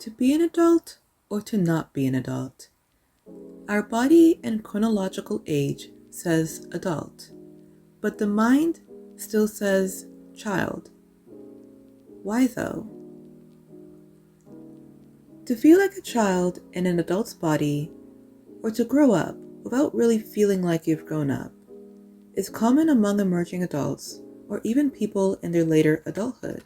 To be an adult or to not be an adult? Our body and chronological age says adult, but the mind still says child. Why though? To feel like a child in an adult's body, or to grow up without really feeling like you've grown up, is common among emerging adults or even people in their later adulthood.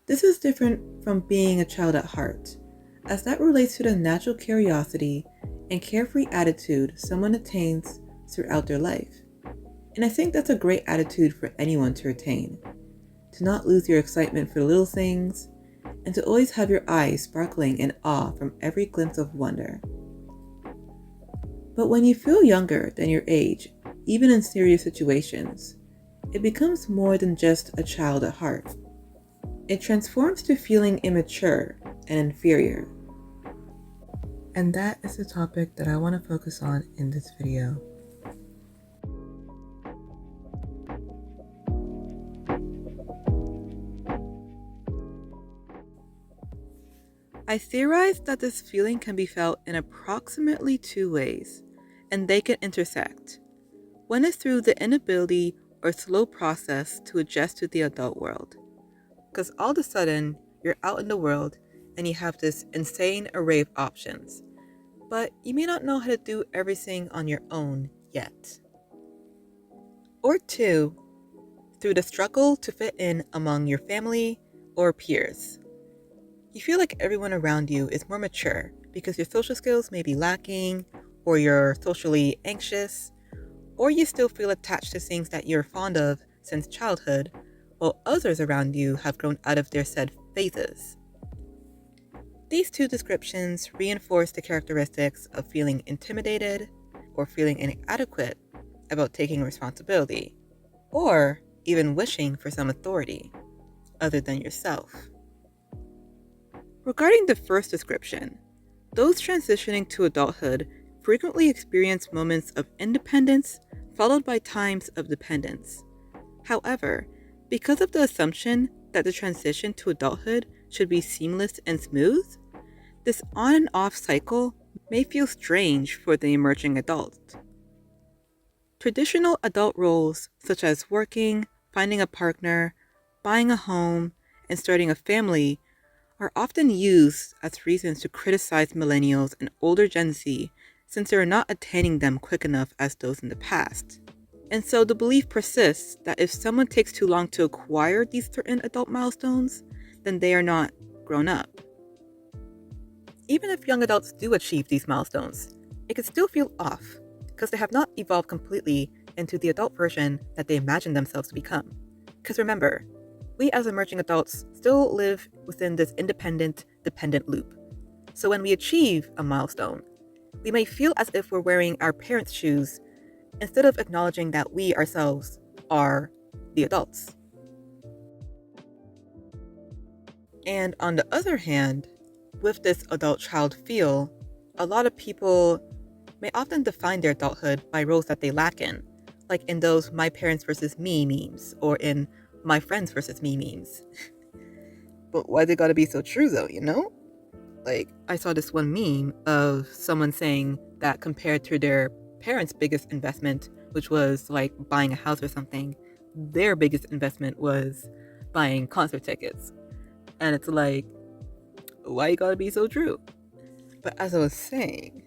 This is different from being a child at heart, as that relates to the natural curiosity and carefree attitude someone attains throughout their life. And I think that's a great attitude for anyone to retain, to not lose your excitement for little things, and to always have your eyes sparkling in awe from every glimpse of wonder. But when you feel younger than your age, even in serious situations, it becomes more than just a child at heart. It transforms to feeling immature and inferior. And that is the topic that I want to focus on in this video. I theorize that this feeling can be felt in approximately two ways, and they can intersect. One is through the inability or slow process to adjust to the adult world. Because all of a sudden, you're out in the world and you have this insane array of options, but you may not know how to do everything on your own yet. Or two, through the struggle to fit in among your family or peers. You feel like everyone around you is more mature because your social skills may be lacking, or you're socially anxious, or you still feel attached to things that you're fond of since childhood, while others around you have grown out of their said phases. These two descriptions reinforce the characteristics of feeling intimidated or feeling inadequate about taking responsibility, or even wishing for some authority other than yourself. Regarding the first description, those transitioning to adulthood frequently experience moments of independence followed by times of dependence. However, because of the assumption that the transition to adulthood should be seamless and smooth, this on and off cycle may feel strange for the emerging adult. Traditional adult roles such as working, finding a partner, buying a home, and starting a family are often used as reasons to criticize millennials and older Gen Z since they are not attaining them quick enough as those in the past. And so the belief persists that if someone takes too long to acquire these certain adult milestones, then they are not grown up. Even if young adults do achieve these milestones, it can still feel off because they have not evolved completely into the adult version that they imagine themselves to become. Because remember, we as emerging adults still live within this independent, dependent loop. So when we achieve a milestone, we may feel as if we're wearing our parents' shoes instead of acknowledging that we ourselves are the adults. And on the other hand, with this adult-child feel, a lot of people may often define their adulthood by roles that they lack in, like in those my parents versus me memes, or in my friends versus me memes. But why they gotta be so true though, you know? Like, I saw this one meme of someone saying that compared to their parents' biggest investment, which was like buying a house or something, their biggest investment was buying concert tickets. And it's like, why you gotta be so true? But as I was saying,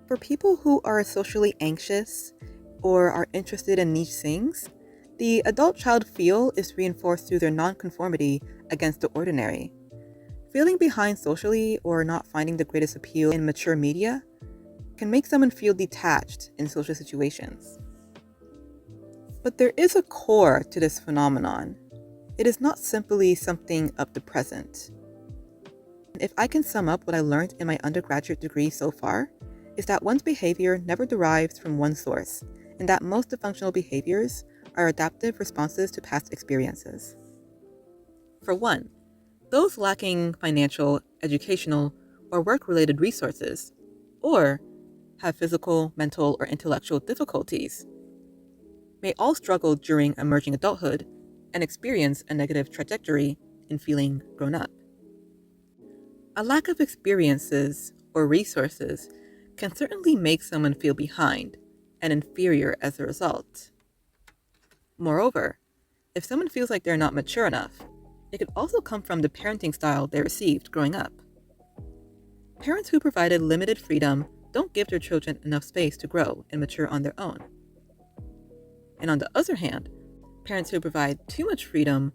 for people who are socially anxious or are interested in niche things, the adult-child feel is reinforced through their nonconformity against the ordinary. Feeling behind socially or not finding the greatest appeal in mature media can make someone feel detached in social situations. But there is a core to this phenomenon. It is not simply something of the present. If I can sum up what I learned in my undergraduate degree so far, is that one's behavior never derives from one source, and that most dysfunctional behaviors are adaptive responses to past experiences. For one, those lacking financial, educational, or work-related resources, or have physical, mental, or intellectual difficulties, may all struggle during emerging adulthood and experience a negative trajectory in feeling grown up. A lack of experiences or resources can certainly make someone feel behind and inferior as a result. Moreover, if someone feels like they're not mature enough, it could also come from the parenting style they received growing up. Parents who provided limited freedom don't give their children enough space to grow and mature on their own. And on the other hand, parents who provide too much freedom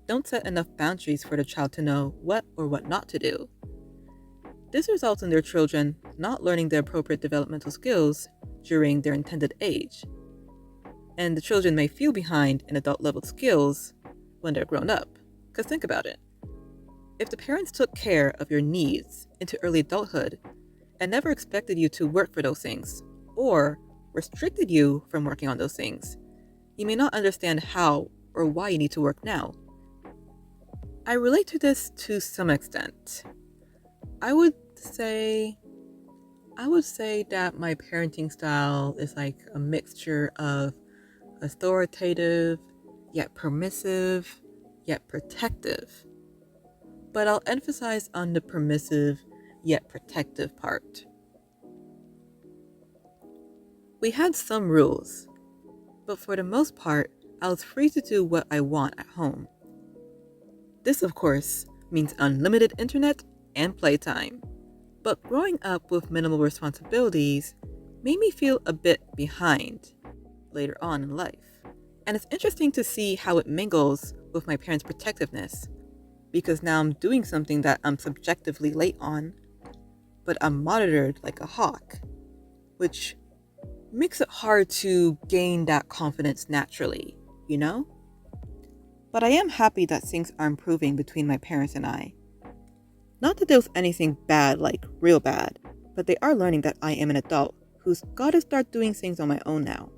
don't set enough boundaries for the child to know what or what not to do. This results in their children not learning the appropriate developmental skills during their intended age. And the children may feel behind in adult level skills when they're grown up. Because think about it. If the parents took care of your needs into early adulthood and never expected you to work for those things, or restricted you from working on those things, you may not understand how or why you need to work now. I relate to this to some extent. I would say that my parenting style is like a mixture of authoritative, yet permissive, yet protective. But I'll emphasize on the permissive, yet protective part. We had some rules, but for the most part, I was free to do what I want at home. This, of course, means unlimited internet and playtime. But growing up with minimal responsibilities made me feel a bit behind later on in life. And it's interesting to see how it mingles with my parents' protectiveness, because now I'm doing something that I'm subjectively late on, but I'm monitored like a hawk, which makes it hard to gain that confidence naturally, you know? But I am happy that things are improving between my parents and I. Not that there was anything bad, like real bad, but they are learning that I am an adult who's gotta start doing things on my own now.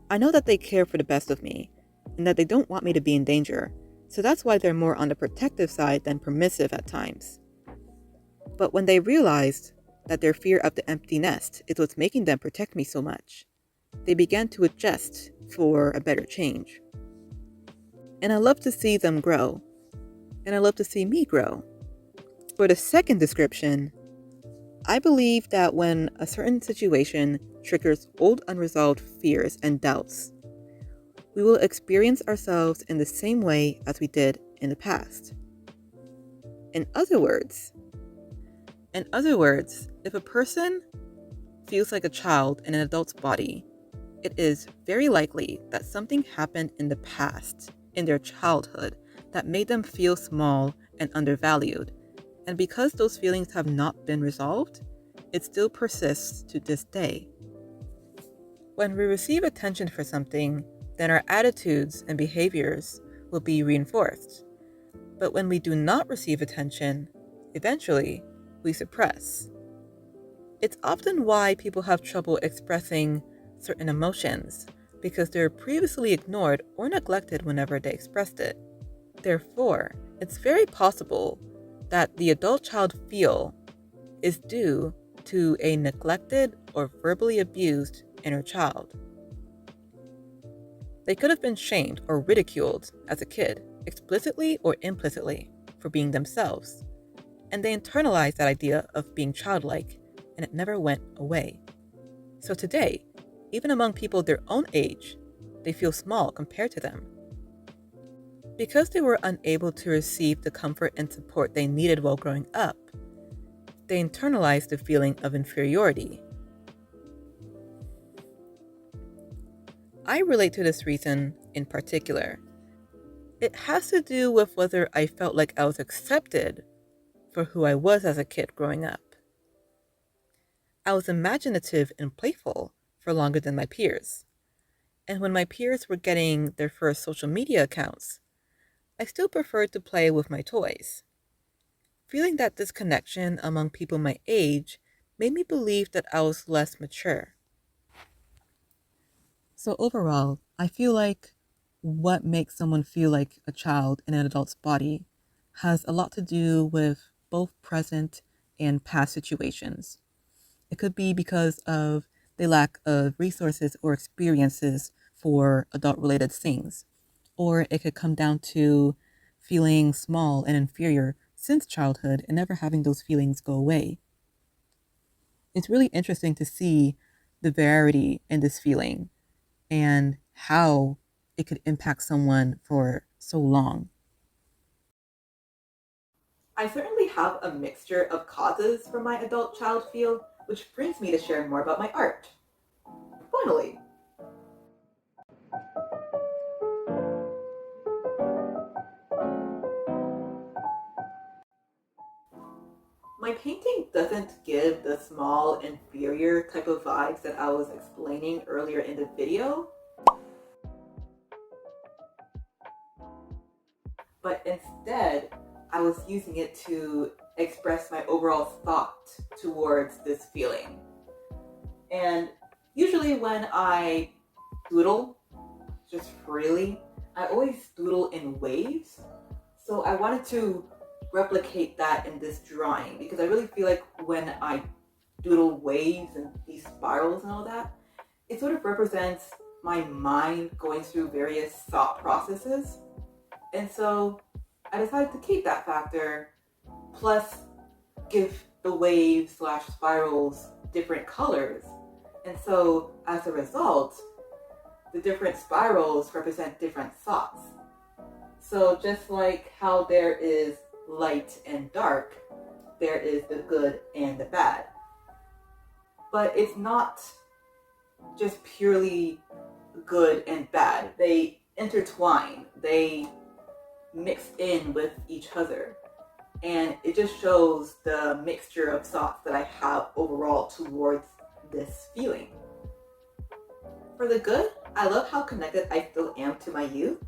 I know that they care for the best of me, and that they don't want me to be in danger, so that's why they're more on the protective side than permissive at times. But when they realized that their fear of the empty nest is what's making them protect me so much, they began to adjust for a better change. And I love to see them grow, and I love to see me grow. For the second description, I believe that when a certain situation triggers old unresolved fears and doubts, we will experience ourselves in the same way as we did in the past. In other words, if a person feels like a child in an adult's body, it is very likely that something happened in the past, in their childhood, that made them feel small and undervalued. And because those feelings have not been resolved, it still persists to this day. When we receive attention for something, then our attitudes and behaviors will be reinforced. But when we do not receive attention, eventually we suppress. It's often why people have trouble expressing certain emotions, because they're previously ignored or neglected whenever they expressed it. Therefore, it's very possible that the adult child feel is due to a neglected or verbally abused inner child. They could have been shamed or ridiculed as a kid, explicitly or implicitly, for being themselves. And they internalized that idea of being childlike, and it never went away. So today, even among people their own age, they feel small compared to them. Because they were unable to receive the comfort and support they needed while growing up, they internalized the feeling of inferiority. I relate to this reason in particular. It has to do with whether I felt like I was accepted for who I was as a kid growing up. I was imaginative and playful for longer than my peers. And when my peers were getting their first social media accounts, I still preferred to play with my toys. Feeling that disconnection among people my age made me believe that I was less mature. So overall, I feel like what makes someone feel like a child in an adult's body has a lot to do with both present and past situations. It could be because of the lack of resources or experiences for adult-related things. Or it could come down to feeling small and inferior since childhood and never having those feelings go away. It's really interesting to see the variety in this feeling and how it could impact someone for so long. I certainly have a mixture of causes for my adult child feel, which brings me to share more about my art. Finally, my painting doesn't give the small, inferior type of vibes that I was explaining earlier in the video, but instead, I was using it to express my overall thought towards this feeling. And usually when I doodle, just freely, I always doodle in waves. So I wanted to replicate that in this drawing because I really feel like when I doodle waves and these spirals and all that, it sort of represents my mind going through various thought processes. And so I decided to keep that factor, plus give the waves slash spirals different colors. And so as a result, the different spirals represent different thoughts. So just like how there is light and dark, there is the good and the bad. But it's not just purely good and bad. They intertwine, they mix in with each other. And it just shows the mixture of thoughts that I have overall towards this feeling. For the good, I love how connected I still am to my youth.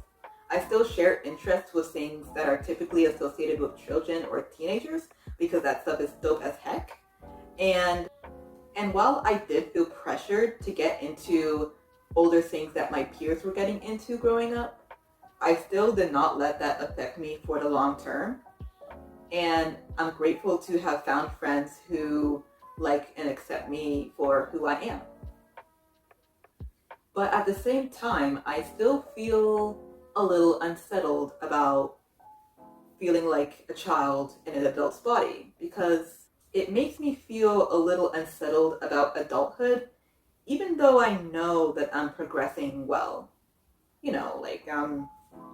I still share interests with things that are typically associated with children or teenagers because that stuff is dope as heck. And while I did feel pressured to get into older things that my peers were getting into growing up, I still did not let that affect me for the long term. And I'm grateful to have found friends who like and accept me for who I am. But at the same time, I still feel a little unsettled about feeling like a child in an adult's body because it makes me feel a little unsettled about adulthood, even though I know that I'm progressing well. You know, like I'm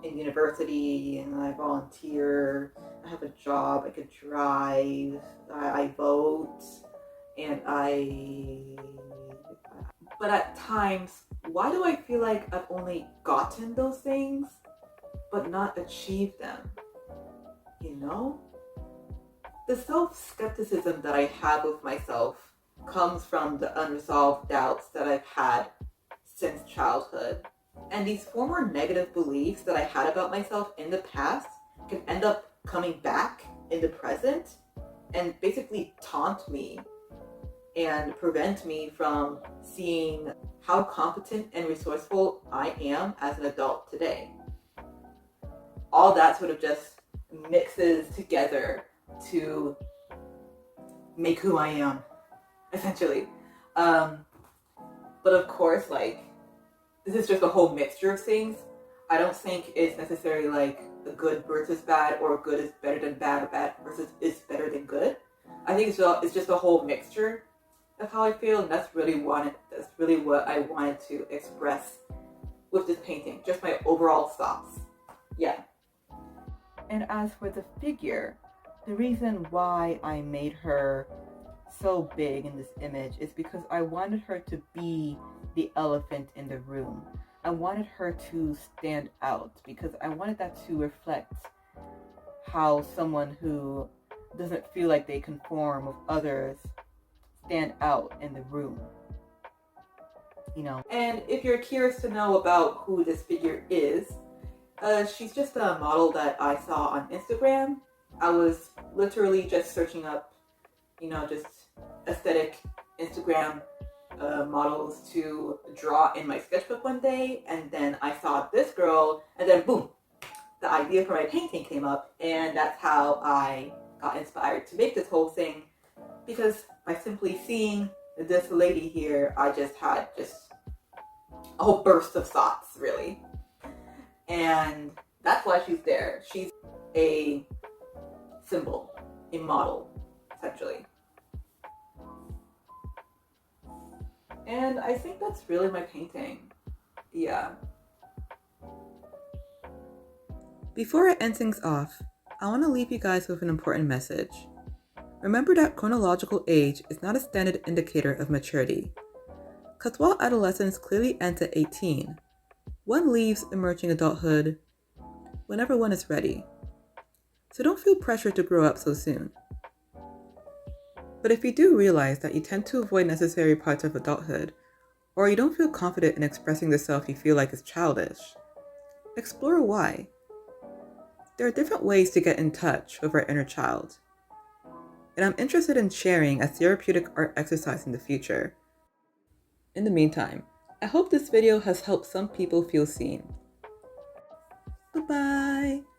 in university and I volunteer, I have a job, I could drive, I vote, and but at times, why do I feel like I've only gotten those things, but not achieved them? You know? The self-skepticism that I have with myself comes from the unresolved doubts that I've had since childhood. And these former negative beliefs that I had about myself in the past can end up coming back in the present and basically taunt me and prevent me from seeing how competent and resourceful I am as an adult today. All that sort of just mixes together to make who I am, essentially. But of course, like, this is just a whole mixture of things. I don't think it's necessarily like a good versus bad, or good is better than bad, or bad versus is better than good. I think it's just a whole mixture of how I feel, and that's really what I wanted to express with this painting. Just my overall thoughts. Yeah. And as for the figure, the reason why I made her so big in this image is because I wanted her to be the elephant in the room. I wanted her to stand out because I wanted that to reflect how someone who doesn't feel like they conform with others stand out in the room. You know. And if you're curious to know about who this figure is, she's just a model that I saw on Instagram. I was literally just searching up, just aesthetic Instagram models to draw in my sketchbook one day, and then I saw this girl, and then boom, the idea for my painting came up, and that's how I got inspired to make this whole thing, because by simply seeing this lady here, I just had a whole burst of thoughts, really. And that's why she's there. She's a symbol, a model, essentially. And I think that's really my painting. Yeah. Before I end things off, I want to leave you guys with an important message. Remember that chronological age is not a standard indicator of maturity. Because while adolescence clearly ends at 18, one leaves emerging adulthood whenever one is ready. So don't feel pressured to grow up so soon. But if you do realize that you tend to avoid necessary parts of adulthood, or you don't feel confident in expressing the self you feel like is childish, explore why. There are different ways to get in touch with our inner child, and I'm interested in sharing a therapeutic art exercise in the future. In the meantime, I hope this video has helped some people feel seen. Bye-bye!